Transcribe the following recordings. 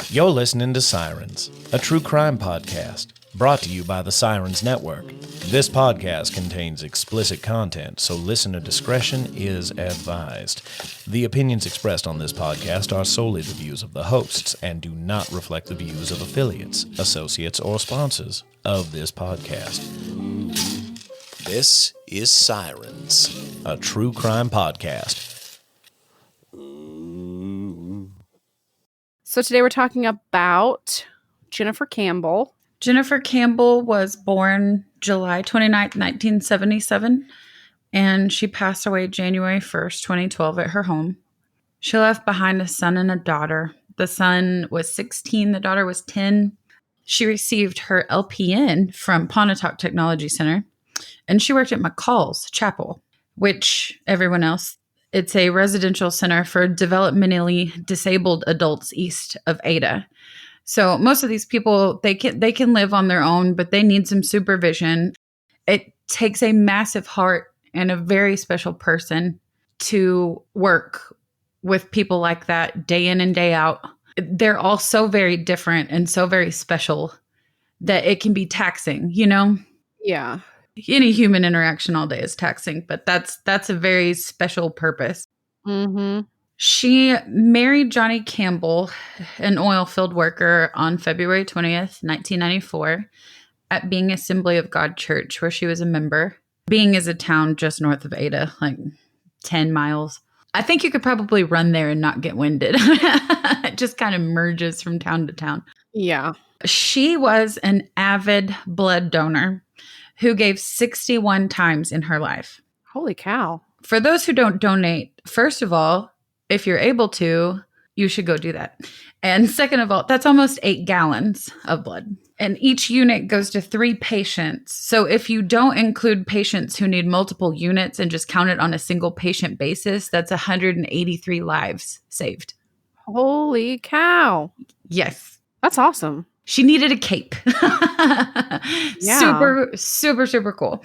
You're listening to Sirens, a true crime podcast, brought to you by the Sirens Network. This podcast contains explicit content, so listener discretion is advised. The opinions expressed on this podcast are solely the views of the hosts and do not reflect the views of affiliates, associates, or sponsors of this podcast. This is Sirens, a true crime podcast. So today we're talking about Jennifer Campbell. Jennifer Campbell was born July 29th, 1977, and she passed away January 1st, 2012 at her home. She left behind a son and a daughter. The son was 16, the daughter was 10. She received her LPN from Pontotoc Technology Center, and she worked at McCall's Chapel, which everyone else, it's a residential center for developmentally disabled adults east of Ada. So most of these people, they can live on their own, but they need some supervision. It takes a massive heart and a very special person to work with people like that day in and day out. They're all so very different and so very special that it can be taxing, you know? Yeah. Any human interaction all day is taxing, but that's a very special purpose. Mm-hmm. She married Johnny Campbell, an oil field worker, on February 20th, 1994, at Being Assembly of God Church, where she was a member. Being is a town just north of Ada, like 10 miles. I think you could probably run there and not get winded. It just kind of merges from town to town. Yeah. She was an avid blood donor who gave 61 times in her life. Holy cow. For those who don't donate, first of all, if you're able to, you should go do that. And second of all, that's almost 8 gallons of blood. And each unit goes to 3 patients. So if you don't include patients who need multiple units and just count it on a single patient basis, that's 183 lives saved. Holy cow. Yes. That's awesome. She needed a cape. Yeah. Super cool.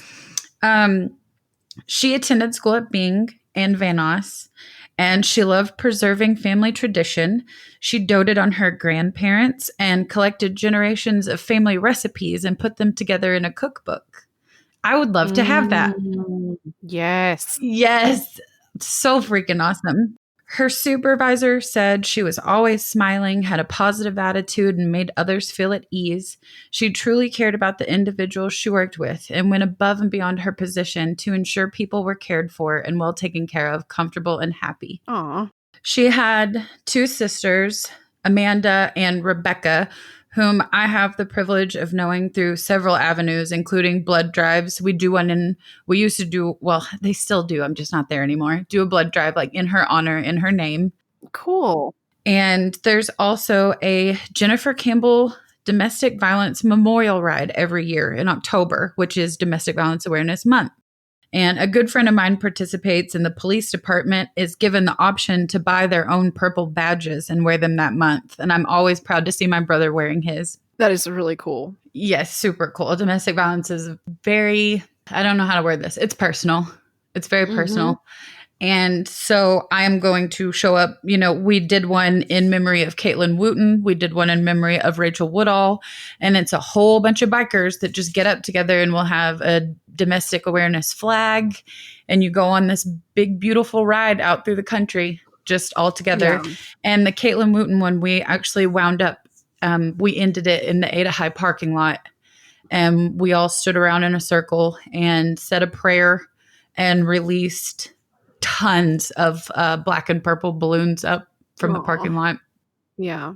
She attended school at Bing and Van Nuys, and she loved preserving family tradition. She doted on her grandparents and collected generations of family recipes and put them together in a cookbook. I would love to have that. Yes. Yes. So freaking awesome. Her supervisor said she was always smiling, had a positive attitude, and made others feel at ease. She truly cared about the individuals she worked with and went above and beyond her position to ensure people were cared for and well taken care of, comfortable and happy. Aw. She had 2 sisters, Amanda and Rebecca, whom I have the privilege of knowing through several avenues, including blood drives. We used to do, well, they still do, I'm just not there anymore, do a blood drive like in her honor, in her name. Cool. And there's also a Jennifer Campbell Domestic Violence Memorial Ride every year in October, which is Domestic Violence Awareness Month. And a good friend of mine participates, and the police department is given the option to buy their own purple badges and wear them that month. And I'm always proud to see my brother wearing his. That is really cool. Yes, super cool. Domestic violence is very, I don't know how to word this. It's personal. It's very personal. And so I am going to show up, we did one in memory of Caitlin Wooten. We did one in memory of Rachel Woodall. And it's a whole bunch of bikers that just get up together, and we'll have a domestic awareness flag. And you go on this big, beautiful ride out through the country, just all together. Yeah. And the Caitlin Wooten one, we actually wound up, we ended it in the Ada High parking lot. And we all stood around in a circle and said a prayer and released tons of black and purple balloons up from the parking lot. Yeah.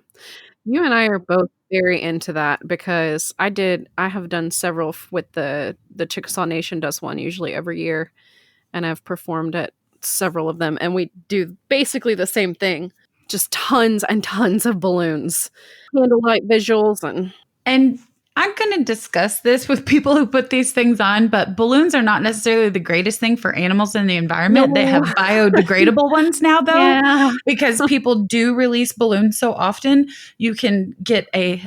You and I are both very into that because I have done several with the Chickasaw Nation does one usually every year, and I've performed at several of them, and we do basically the same thing. Just tons and tons of balloons, candlelight visuals, and I'm going to discuss this with people who put these things on, but balloons are not necessarily the greatest thing for animals in the environment. No. They have biodegradable ones now, though, because people do release balloons so often. You can get a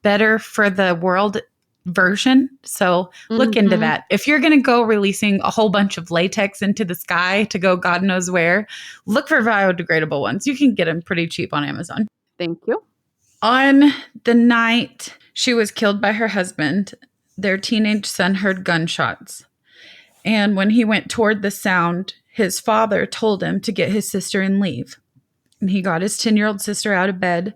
better for the world version. So look into that. If you're going to go releasing a whole bunch of latex into the sky to go God knows where, look for biodegradable ones. You can get them pretty cheap on Amazon. Thank you. On the night she was killed by her husband, their teenage son heard gunshots. And when he went toward the sound, his father told him to get his sister and leave. And he got his 10-year-old sister out of bed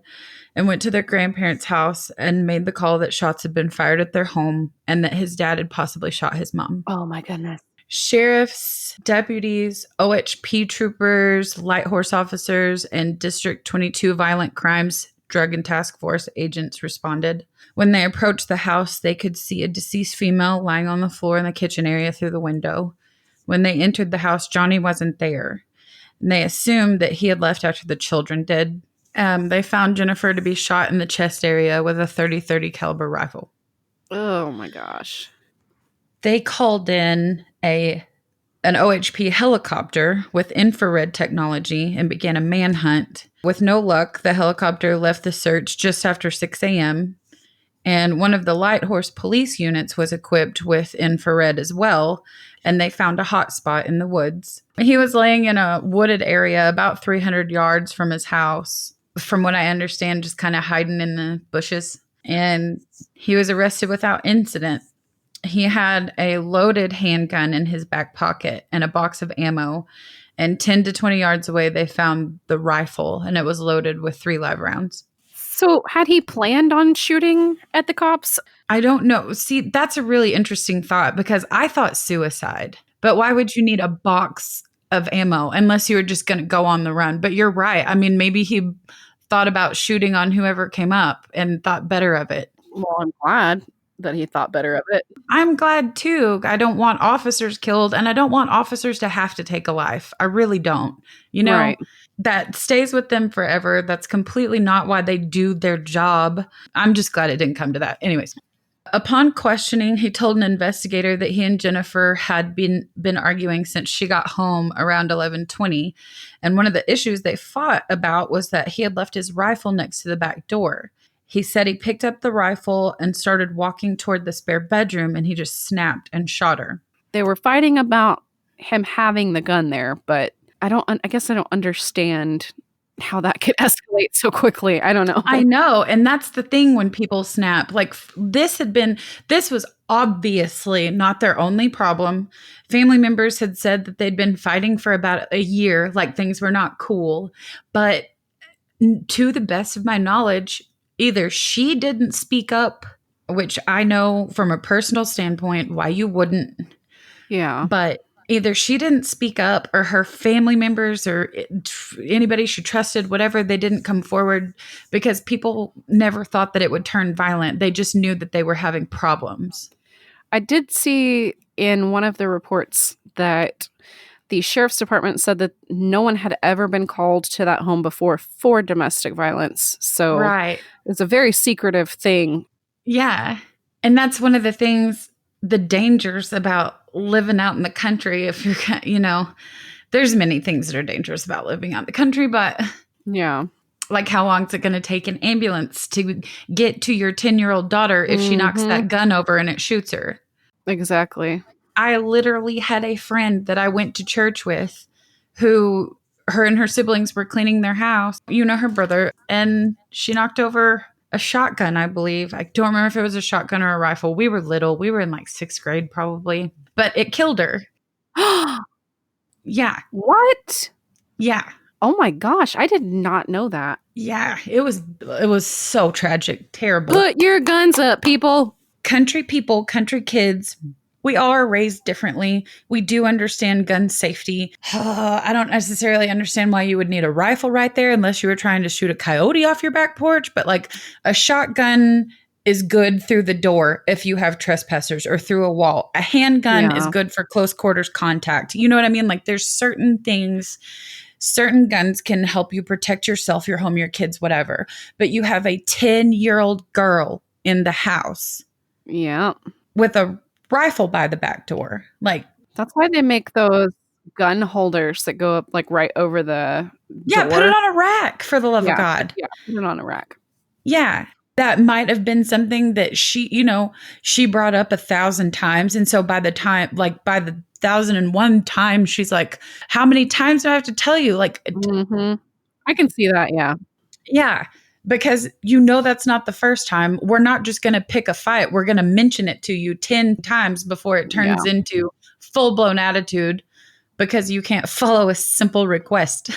and went to their grandparents' house and made the call that shots had been fired at their home and that his dad had possibly shot his mom. Oh, my goodness. Sheriffs, deputies, OHP troopers, light horse officers, and District 22 Violent Crimes Drug and Task Force agents responded. When they approached the house, they could see a deceased female lying on the floor in the kitchen area through the window. When they entered the house, Johnny wasn't there. And they assumed that he had left after the children did. They found Jennifer to be shot in the chest area with a .30 caliber rifle. Oh, my gosh. They called in an OHP helicopter with infrared technology and began a manhunt. With no luck, the helicopter left the search just after 6 a.m., and one of the light horse police units was equipped with infrared as well, and they found a hot spot in the woods. He was laying in a wooded area about 300 yards from his house, from what I understand, just kind of hiding in the bushes, and he was arrested without incident. He had a loaded handgun in his back pocket and a box of ammo, and 10 to 20 yards away, they found the rifle, and it was loaded with 3 live rounds. So had he planned on shooting at the cops? I don't know. See, that's a really interesting thought because I thought suicide. But why would you need a box of ammo unless you were just going to go on the run? But you're right. I mean, maybe he thought about shooting on whoever came up and thought better of it. Well, I'm glad that he thought better of it. I'm glad too. I don't want officers killed, and I don't want officers to have to take a life. I really don't. You know, Right. That stays with them forever. That's completely not why they do their job. I'm just glad it didn't come to that. Anyways, upon questioning, he told an investigator that he and Jennifer had been arguing since she got home around 11:20. And one of the issues they fought about was that he had left his rifle next to the back door. He said he picked up the rifle and started walking toward the spare bedroom, and he just snapped and shot her. They were fighting about him having the gun there, but I guess I don't understand how that could escalate so quickly. I don't know. I know. And that's the thing when people snap. Like this was obviously not their only problem. Family members had said that they'd been fighting for about a year, like things were not cool. But to the best of my knowledge, either she didn't speak up, which I know from a personal standpoint why you wouldn't. Yeah. But either she didn't speak up or her family members or anybody she trusted, whatever, they didn't come forward because people never thought that it would turn violent. They just knew that they were having problems. I did see in one of the reports that the sheriff's department said that no one had ever been called to that home before for domestic violence. So Right. It's a very secretive thing. Yeah. And that's one of the things, the dangers about living out in the country. If you're, there's many things that are dangerous about living out in the country, but Yeah. like how long is it going to take an ambulance to get to your 10-year-old daughter if she knocks that gun over and it shoots her? Exactly. I literally had a friend that I went to church with who her and her siblings were cleaning their house, her brother, and she knocked over a shotgun, I believe. I don't remember if it was a shotgun or a rifle. We were little. We were in like 6th grade probably, but it killed her. Yeah. What? Yeah. Oh my gosh, I did not know that. Yeah. It was so tragic. Terrible. Put your guns up, people. Country people, country kids, we all are raised differently. We do understand gun safety. I don't necessarily understand why you would need a rifle right there unless you were trying to shoot a coyote off your back porch. But like a shotgun is good through the door if you have trespassers or through a wall. A handgun is good for close quarters contact. You know what I mean? Like there's certain things, certain guns can help you protect yourself, your home, your kids, whatever. But you have a 10-year-old girl in the house. Yeah. With a rifle by the back door. Like that's why they make those gun holders that go up like right over the door. Put it on a rack for the love of God. Yeah, put it on a rack. Yeah. That might have been something that she brought up 1,000 times. And so by the 1,001 time, she's like, how many times do I have to tell you? Like, I can see that. Yeah. Yeah. because that's not the first time. We're not just going to pick a fight. We're going to mention it to you 10 times before it turns into full-blown attitude because you can't follow a simple request.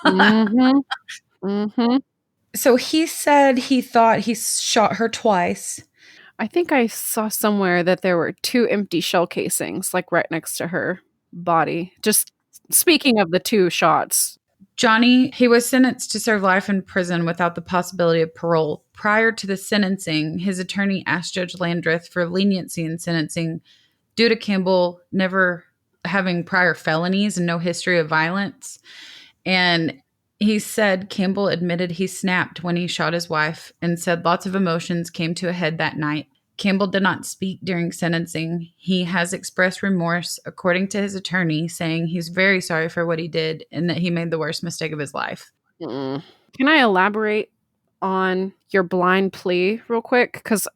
Mm-hmm. Mm-hmm. So he said he thought he shot her twice. I think I saw somewhere that there were 2 empty shell casings, like right next to her body. Just speaking of the 2 shots. Johnny, he was sentenced to serve life in prison without the possibility of parole. Prior to the sentencing, his attorney asked Judge Landreth for leniency in sentencing due to Campbell never having prior felonies and no history of violence. And he said Campbell admitted he snapped when he shot his wife and said lots of emotions came to a head that night. Campbell did not speak during sentencing. He has expressed remorse, according to his attorney, saying he's very sorry for what he did and that he made the worst mistake of his life. Can I elaborate on your blind plea real quick? Because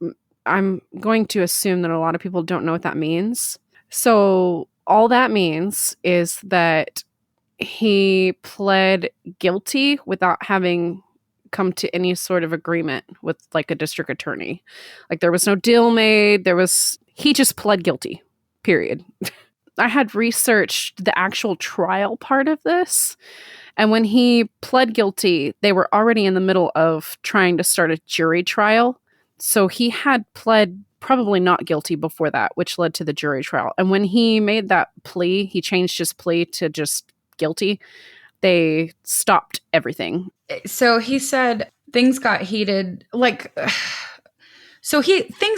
I'm going to assume that a lot of people don't know what that means. So all that means is that he pled guilty without having come to any sort of agreement with like a district attorney. Like there was no deal made. He just pled guilty, period. I had researched the actual trial part of this. And when he pled guilty, they were already in the middle of trying to start a jury trial. So he had pled probably not guilty before that, which led to the jury trial. And when he made that plea, he changed his plea to just guilty. They stopped everything. So he said things got heated. Things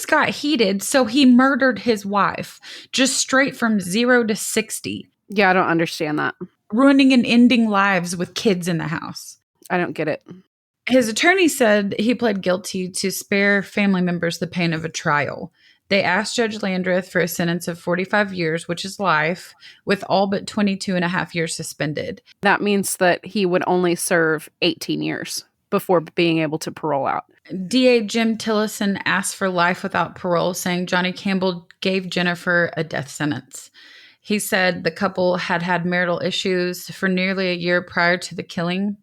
got heated. So he murdered his wife just straight from 0 to 60. Yeah, I don't understand that. Ruining and ending lives with kids in the house. I don't get it. His attorney said he pled guilty to spare family members the pain of a trial. They asked Judge Landreth for a sentence of 45 years, which is life, with all but 22 and a half years suspended. That means that he would only serve 18 years before being able to parole out. DA Jim Tillison asked for life without parole, saying Johnny Campbell gave Jennifer a death sentence. He said the couple had had marital issues for nearly a year prior to the killing.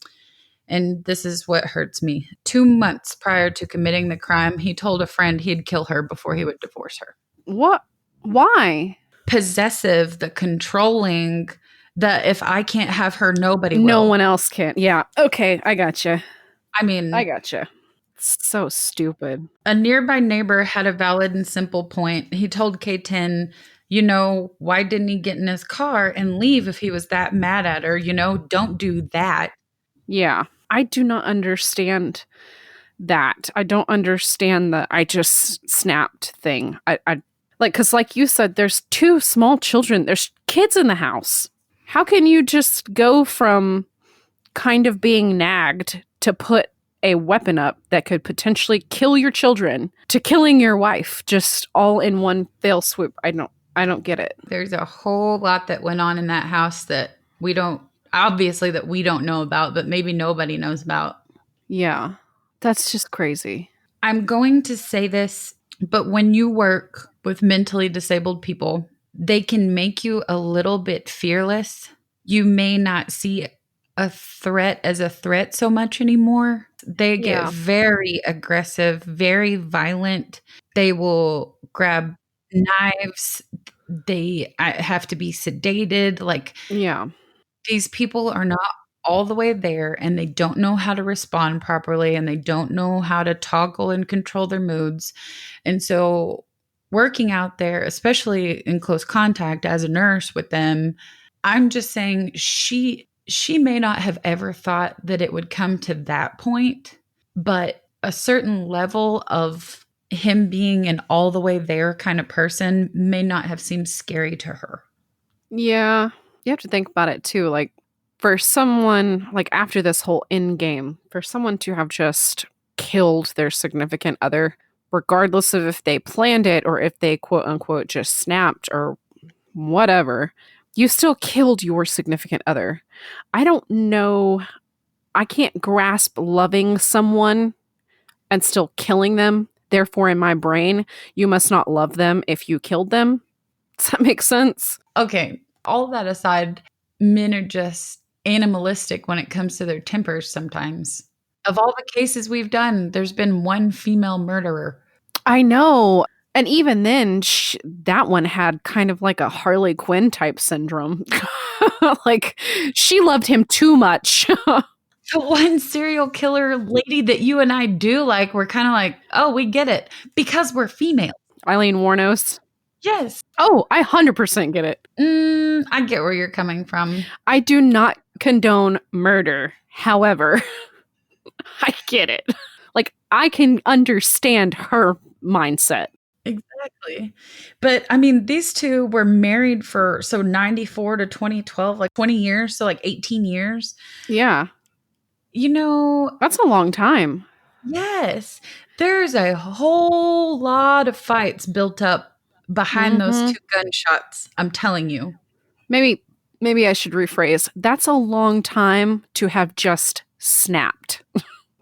And this is what hurts me. 2 months prior to committing the crime, he told a friend he'd kill her before he would divorce her. What? Why? Possessive, the controlling, the if I can't have her, nobody will. No one else can. Yeah. Okay. I gotcha. I gotcha. It's so stupid. A nearby neighbor had a valid and simple point. He told K10, why didn't he get in his car and leave if he was that mad at her? Don't do that. Yeah. I do not understand that. I don't understand the I just snapped thing. Because like you said, there's 2 small children. There's kids in the house. How can you just go from kind of being nagged to put a weapon up that could potentially kill your children to killing your wife just all in one fell swoop? I don't get it. There's a whole lot that went on in that house that we don't know about, but maybe nobody knows about. Yeah, that's just crazy. I'm going to say this, but when you work with mentally disabled people, they can make you a little bit fearless. You may not see a threat as a threat so much anymore. They get very aggressive, very violent. They will grab knives. They have to be sedated. These people are not all the way there, and they don't know how to respond properly, and they don't know how to toggle and control their moods. And so working out there, especially in close contact as a nurse with them, I'm just saying she may not have ever thought that it would come to that point, but a certain level of him being an all the way there kind of person may not have seemed scary to her. Yeah. You have to think about it too. Like for someone like after this whole end game, for someone to have just killed their significant other, regardless of if they planned it or if they quote unquote just snapped or whatever, you still killed your significant other. I don't know. I can't grasp loving someone and still killing them. Therefore, in my brain, you must not love them if you killed them. Does that make sense? Okay. All that aside, men are just animalistic when it comes to their tempers sometimes. Of all the cases we've done, there's been one female murderer. I know. And even then, that one had kind of like a Harley Quinn type syndrome. Like, she loved him too much. The one serial killer lady that you and I do like, we're kind of like, oh, we get it. Because we're female. Eileen Wuornos. Yes. Oh, I 100% get it. I get where you're coming from. I do not condone murder. However, I get it. Like, I can understand her mindset. Exactly. But I mean, these two were married for 94 to 2012, like 20 years. So like 18 years. Yeah. You know, that's a long time. Yes. There's a whole lot of fights built up behind those two gunshots. I'm telling you. Maybe I should rephrase. That's a long time to have just snapped.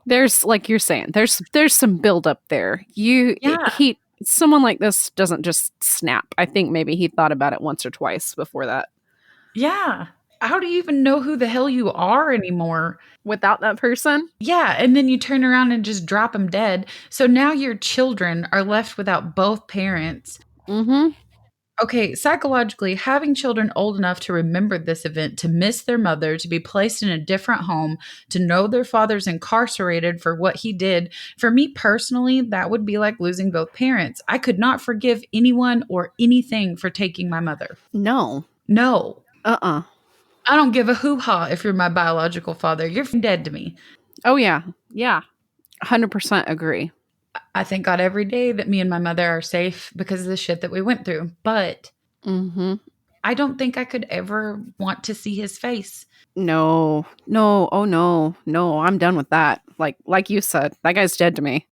There's, like you're saying, there's some buildup there. Someone like this doesn't just snap. I think maybe he thought about it once or twice before that. Yeah. How do you even know who the hell you are anymore? Without that person? Yeah, and then you turn around and just drop them dead. So now your children are left without both parents. Mm-hmm. Okay, psychologically, having children old enough to remember this event, to miss their mother, to be placed in a different home, to know their father's incarcerated for what he did, for me personally, that would be like losing both parents. I could not forgive anyone or anything for taking my mother. No. I don't give a hoo-ha if you're my biological father. You're dead to me. Oh, yeah. Yeah. 100% agree. I thank God every day that me and my mother are safe because of the shit that we went through. But I don't think I could ever want to see his face. No. Oh, no. I'm done with that. Like you said, that guy's dead to me.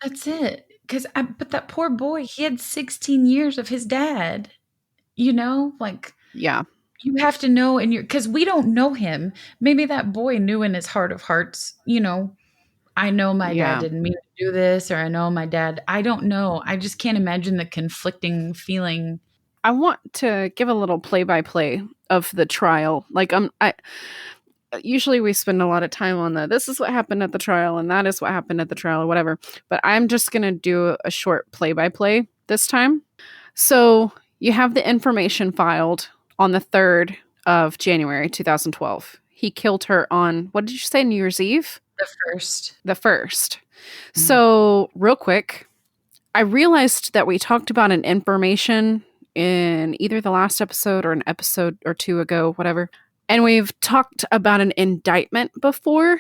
That's it. But that poor boy, he had 16 years of his dad. You know, like, yeah. You have to know because we don't know him. Maybe that boy knew in his heart of hearts, you know, I know my dad didn't mean to do this, or I know my dad, I don't know. I just can't imagine the conflicting feeling. I want to give a little play-by-play of the trial. Like, usually we spend a lot of time on this is what happened at the trial, and that is what happened at the trial, or whatever. But I'm just going to do a short play-by-play this time. So you have the information filed on the 3rd of January, 2012. He killed her on, what did you say, New Year's Eve? The 1st. So, real quick, I realized that we talked about an information in either the last episode or an episode or two ago, whatever. And we've talked about an indictment before,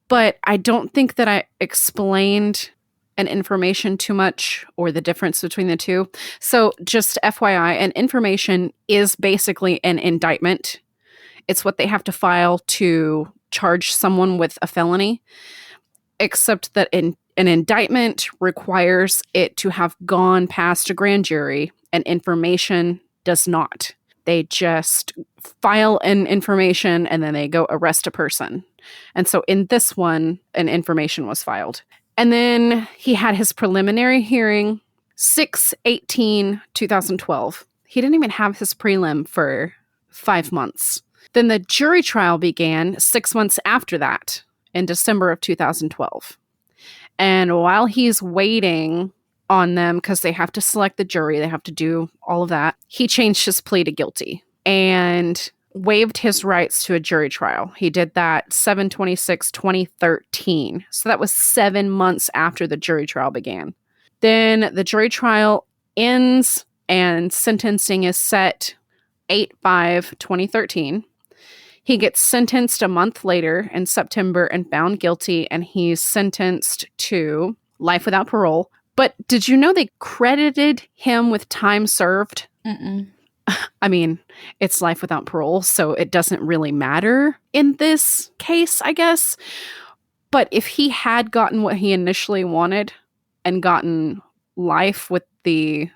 but I don't think that I explained an information too much or the difference between the two. So just FYI, an information is basically an indictment. It's what they have to file to charge someone with a felony, except that an indictment requires it to have gone past a grand jury, and information does not. They just file an information and then they go arrest a person. And so in this one, an information was filed. And then he had his preliminary hearing 6/18/2012. He didn't even have his prelim for 5 months. Then the jury trial began 6 months after that, in December of 2012. And while he's waiting on them, because they have to select the jury, they have to do all of that, he changed his plea to guilty and waived his rights to a jury trial. He did that 7/26/2013. So that was 7 months after the jury trial began. Then the jury trial ends and sentencing is set 8/5/2013. He gets sentenced a month later in September and found guilty, and he's sentenced to life without parole. But did you know they credited him with time served? I mean, it's life without parole, so it doesn't really matter in this case, I guess. But if he had gotten what he initially wanted and gotten life with the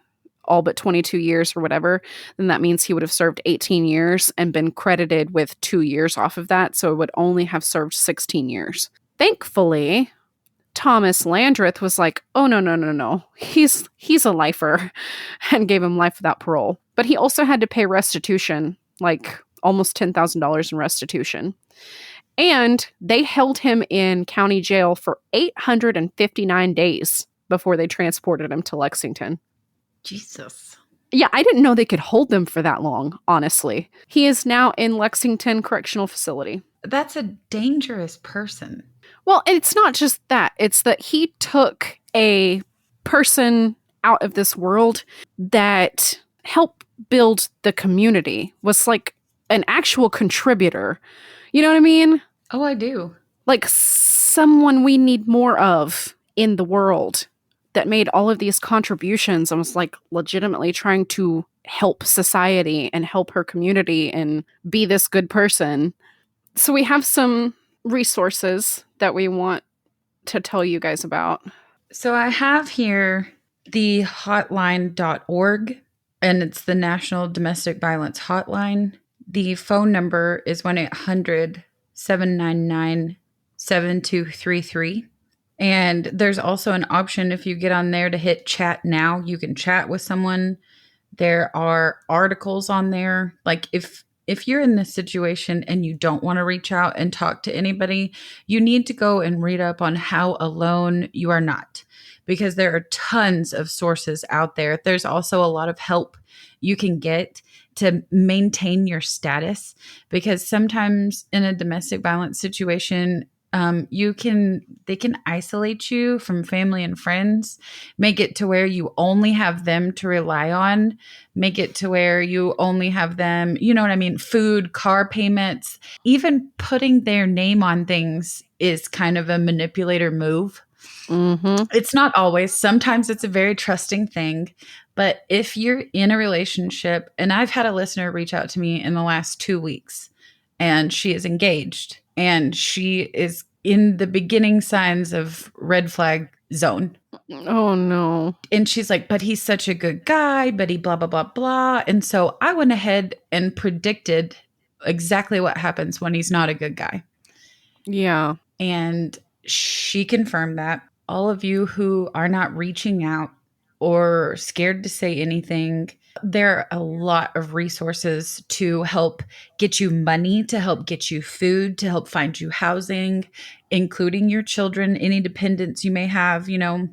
all but 22 years or whatever, then that means he would have served 18 years and been credited with 2 years off of that. So it would only have served 16 years. Thankfully, Thomas Landreth was like, oh, no. He's a lifer, and gave him life without parole. But he also had to pay restitution, like almost $10,000 in restitution. And they held him in county jail for 859 days before they transported him to Lexington. Jesus. Yeah, I didn't know they could hold them for that long, honestly. He is now in Lexington Correctional Facility. That's a dangerous person. Well, it's not just that. It's that he took a person out of this world that helped build the community, was like an actual contributor. You know what I mean? Oh, I do. Like someone we need more of in the world that made all of these contributions and was like legitimately trying to help society and help her community and be this good person. So we have some resources that we want to tell you guys about. So I have here the hotline.org, and it's the National Domestic Violence Hotline. The phone number is 1-800-799-7233. And there's also an option if you get on there to hit chat now. You can chat with someone. There are articles on there. Like if you're in this situation and you don't want to reach out and talk to anybody, you need to go and read up on how alone you are not, because there are tons of sources out there. There's also a lot of help you can get to maintain your status, because sometimes in a domestic violence situation, they can isolate you from family and friends, make it to where you only have them to rely on, make it to where you only have them, you know what I mean? Food, car payments, even putting their name on things is kind of a manipulator move. Mm-hmm. It's not always. Sometimes it's a very trusting thing. But if you're in a relationship, and I've had a listener reach out to me in the last 2 weeks, and she is engaged, and she is in the beginning signs of red flag zone. Oh, no. And she's like, but he's such a good guy, but he blah, blah, blah, blah. And so I went ahead and predicted exactly what happens when he's not a good guy. Yeah. And she confirmed that. All of you who are not reaching out or scared to say anything, there are a lot of resources to help get you money, to help get you food, to help find you housing, including your children, any dependents you may have, you know.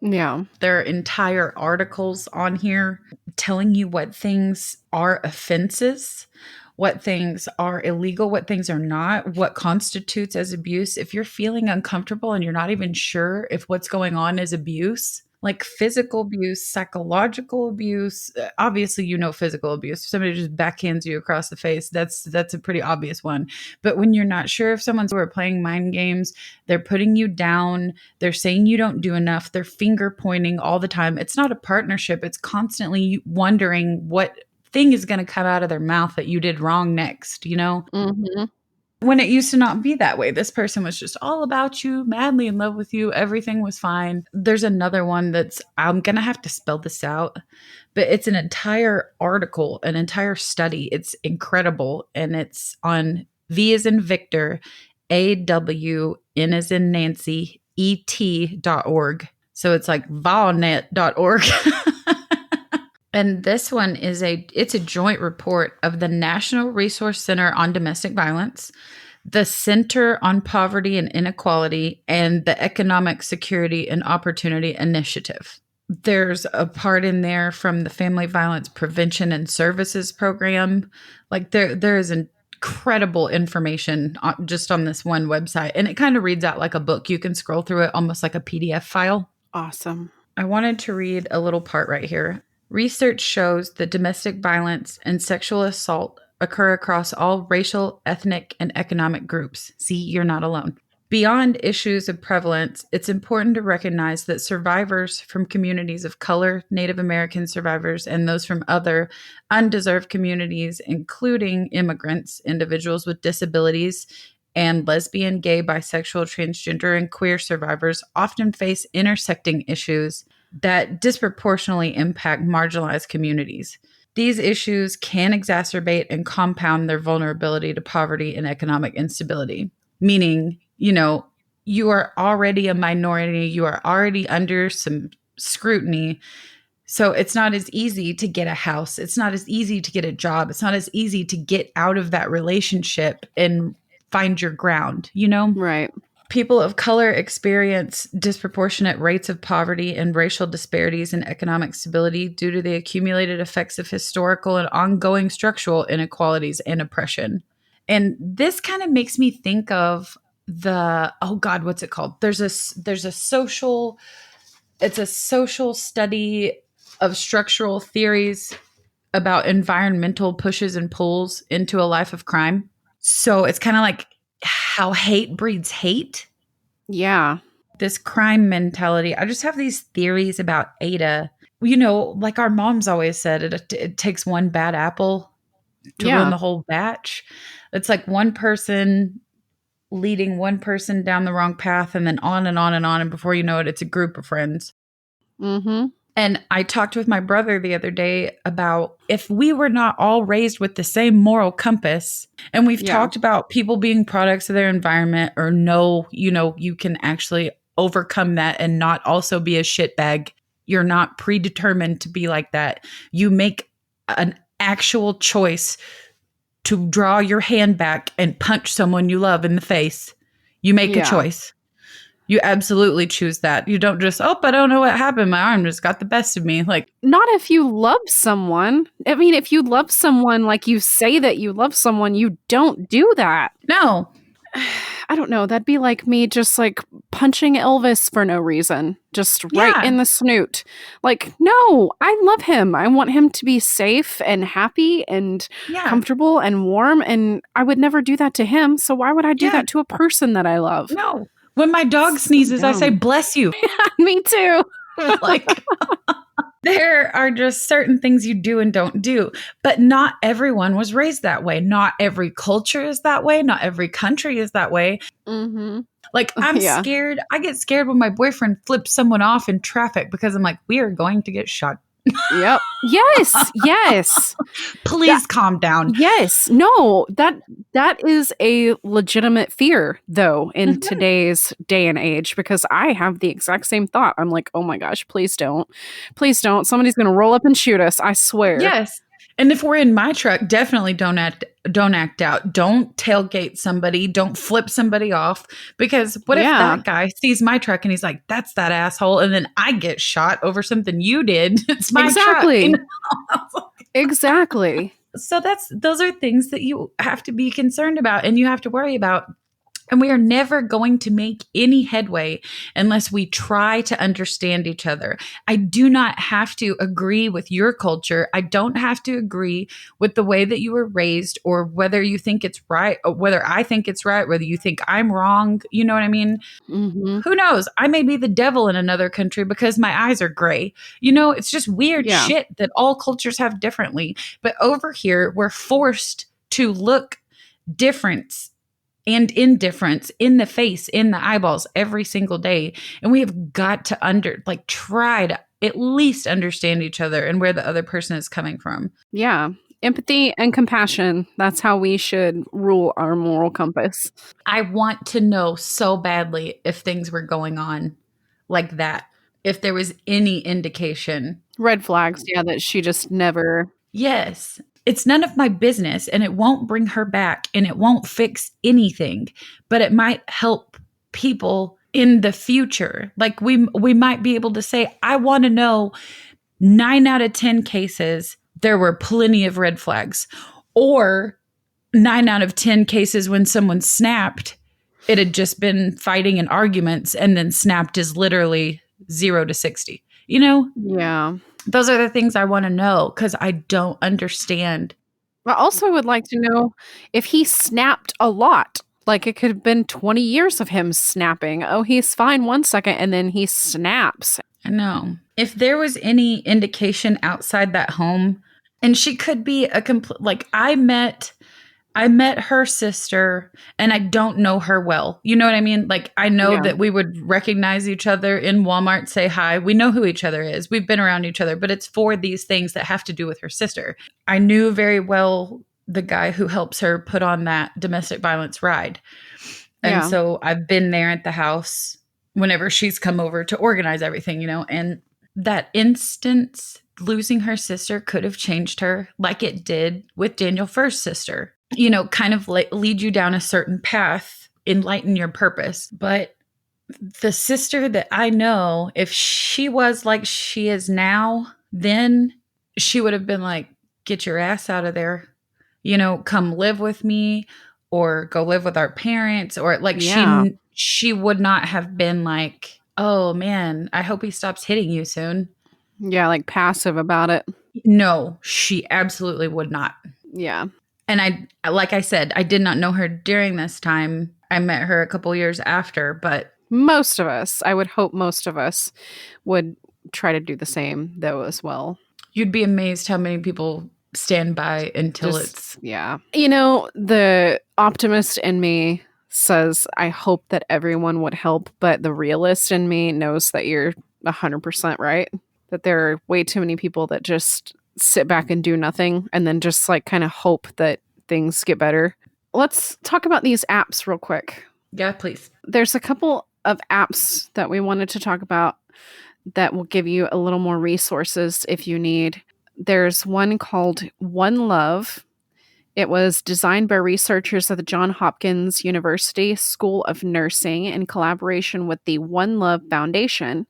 Yeah. There are entire articles on here telling you what things are offenses, what things are illegal, what things are not, what constitutes as abuse. If you're feeling uncomfortable and you're not even sure if what's going on is abuse, like physical abuse, psychological abuse, obviously, you know, physical abuse. If somebody just backhands you across the face, that's a pretty obvious one. But when you're not sure if someone's playing mind games, they're putting you down, they're saying you don't do enough, they're finger pointing all the time. It's not a partnership. It's constantly wondering what thing is going to come out of their mouth that you did wrong next, you know? Mm-hmm. When it used to not be that way. This person was just all about you, madly in love with you. Everything was fine. There's another one that's, I'm going to have to spell this out, but it's an entire article, an entire study. It's incredible. And it's on V as in Victor, AWN as in Nancy, ET.org. So it's like valnet.org. And this one it's a joint report of the National Resource Center on Domestic Violence, the Center on Poverty and Inequality, and the Economic Security and Opportunity Initiative. There's a part in there from the Family Violence Prevention and Services Program. Like there is incredible information just on this one website. And it kind of reads out like a book. You can scroll through it almost like a PDF file. Awesome. I wanted to read a little part right here. Research shows that domestic violence and sexual assault occur across all racial, ethnic, and economic groups. See, you're not alone. Beyond issues of prevalence, it's important to recognize that survivors from communities of color, Native American survivors, and those from other undeserved communities, including immigrants, individuals with disabilities, and lesbian, gay, bisexual, transgender, and queer survivors often face intersecting issues that disproportionately impact marginalized communities. These issues can exacerbate and compound their vulnerability to poverty and economic instability, meaning, you know, you are already a minority, you are already under some scrutiny. So it's not as easy to get a house. It's not as easy to get a job. It's not as easy to get out of that relationship and find your ground, you know? Right. People of color experience disproportionate rates of poverty and racial disparities in economic stability due to the accumulated effects of historical and ongoing structural inequalities and oppression. And this kind of makes me think of oh God, what's it called? There's a social study of structural theories about environmental pushes and pulls into a life of crime. So it's kind of like how hate breeds hate. Yeah. This crime mentality. I just have these theories about Ada. You know, like our moms always said, it takes one bad apple to ruin the whole batch. It's like one person leading one person down the wrong path, and then on and on and on. And before you know it, it's a group of friends. Mm-hmm. And I talked with my brother the other day about if we were not all raised with the same moral compass, and we've talked about people being products of their environment, or no, you know, you can actually overcome that and not also be a shitbag. You're not predetermined to be like that. You make an actual choice to draw your hand back and punch someone you love in the face. You make a choice. You absolutely choose that. You don't just, I don't know what happened. My arm just got the best of me. Like, not if you love someone. I mean, if you love someone, like you say that you love someone, you don't do that. No. I don't know. That'd be like me just like punching Elvis for no reason. Just right in the snoot. Like, no, I love him. I want him to be safe and happy and comfortable and warm. And I would never do that to him. So why would I do that to a person that I love? No. When my dog sneezes, I say, bless you. Me too. Like, there are just certain things you do and don't do. But not everyone was raised that way. Not every culture is that way. Not every country is that way. Mm-hmm. Like, I'm scared. I get scared when my boyfriend flips someone off in traffic because I'm like, we are going to get shot. Yep. Yes. Yes. Please calm down. Yes. No, that is a legitimate fear, though, in today's day and age, because I have the exact same thought. I'm like, oh my gosh, please don't. Please don't. Somebody's going to roll up and shoot us. I swear. Yes. And if we're in my truck, definitely don't act out. Don't tailgate somebody. Don't flip somebody off. Because what if that guy sees my truck and he's like, that's that asshole. And then I get shot over something you did. It's my truck. You know? Exactly. So those are things that you have to be concerned about and you have to worry about. And we are never going to make any headway unless we try to understand each other. I do not have to agree with your culture. I don't have to agree with the way that you were raised or whether you think it's right, or whether I think it's right, whether you think I'm wrong. You know what I mean? Mm-hmm. Who knows? I may be the devil in another country because my eyes are gray. You know, it's just weird shit that all cultures have differently. But over here, we're forced to look different and indifference in the face, in the eyeballs every single day. And we have got to try to at least understand each other and where the other person is coming from. Yeah. Empathy and compassion. That's how we should rule our moral compass. I want to know so badly if things were going on like that. If there was any indication. Red flags. Yeah, that she just never. Yes. It's none of my business and it won't bring her back and it won't fix anything, but it might help people in the future. Like we might be able to say, I want to know 9 out of 10 cases, there were plenty of red flags, or 9 out of 10 cases when someone snapped, it had just been fighting and arguments and then snapped is literally 0 to 60, you know? Yeah. Those are the things I want to know because I don't understand. I also would like to know if he snapped a lot. Like it could have been 20 years of him snapping. Oh, he's fine 1 second and then he snaps. I know. If there was any indication outside that home, and she could be a complete, like I met her sister and I don't know her well. You know what I mean? Like I know that we would recognize each other in Walmart, say hi. We know who each other is. We've been around each other, but it's for these things that have to do with her sister. I knew very well the guy who helps her put on that domestic violence ride. And so I've been there at the house whenever she's come over to organize everything, you know, and that instance, losing her sister could have changed her like it did with Daniel First's sister. kind of lead you down a certain path, enlighten your purpose. But the sister that I know, if she was like she is now, then she would have been like, get your ass out of there, come live with me or go live with our parents, or like Yeah. she would not have been like, oh man, I hope he stops hitting you soon. Yeah, like passive about it. No, she absolutely would not. Yeah. And like I said, I did not know her during this time. I met her a couple years after, but Most of us, I would hope most of us would try to do the same, though, as well. you'd be amazed how many people stand by until it's. Yeah. The optimist in me says, I hope that everyone would help, but the realist in me knows that you're 100% right. That there are way too many people that just sit back and do nothing and then just like kind of hope that things get better. Let's talk about these apps real quick. Yeah, please. There's a couple of apps that we wanted to talk about that will give you a little more resources if you need. There's one called One Love. It was designed by researchers at the Johns Hopkins University School of Nursing in collaboration with the One Love Foundation.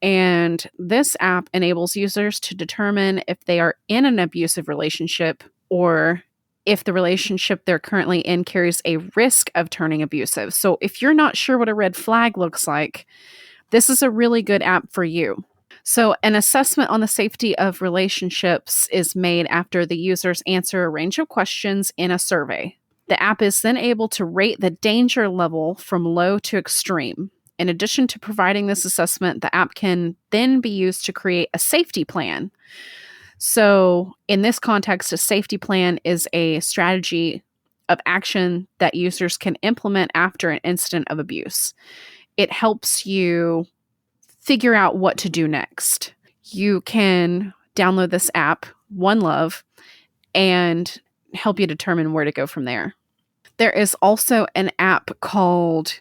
And this app enables users to determine if they are in an abusive relationship or if the relationship they're currently in carries a risk of turning abusive. So if you're not sure what a red flag looks like, this is a really good app for you. So an assessment on the safety of relationships is made after the users answer a range of questions in a survey. The app is then able to rate the danger level from low to extreme. In addition to providing this assessment, the app can then be used to create a safety plan. So in this context, a safety plan is a strategy of action that users can implement after an incident of abuse. It helps you figure out what to do next. You can download this app, One Love, and help you determine where to go from there. There is also an app called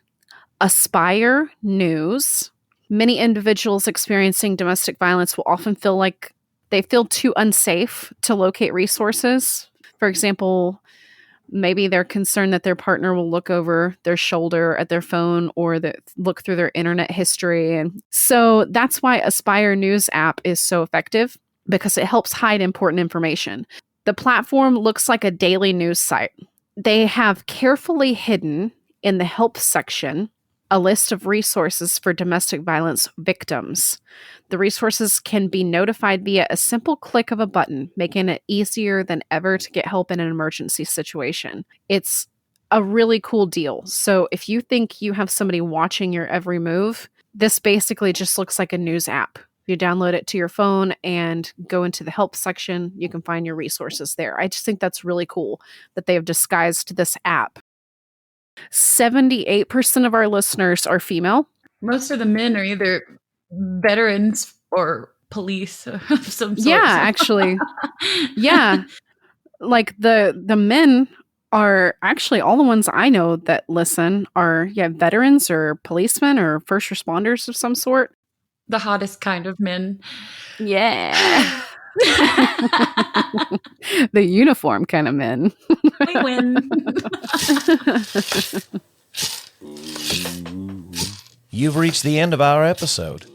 Aspire News. Many individuals experiencing domestic violence will often feel like they feel too unsafe to locate resources. For example, maybe they're concerned that their partner will look over their shoulder at their phone or look through their internet history. And so that's why Aspire News app is so effective, because it helps hide important information. The platform looks like a daily news site. They have carefully hidden in the help section a list of resources for domestic violence victims. The resources can be notified via a simple click of a button, making it easier than ever to get help in an emergency situation. It's a really cool deal. So if you think you have somebody watching your every move, this basically just looks like a news app. You download it to your phone and go into the help section. You can find your resources there. I just think that's really cool that they have disguised this app. 78% of our listeners are female. Most of the men are either veterans or police of some sort. Yeah, actually. Yeah. Like the men are actually all the ones I know that listen are veterans or policemen or first responders of some sort. The hottest kind of men. Yeah. The uniform kind of men. We win. You've reached the end of our episode.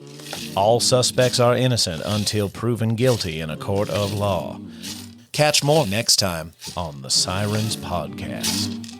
All suspects are innocent until proven guilty in a court of law. Catch more next time on the Sirens Podcast.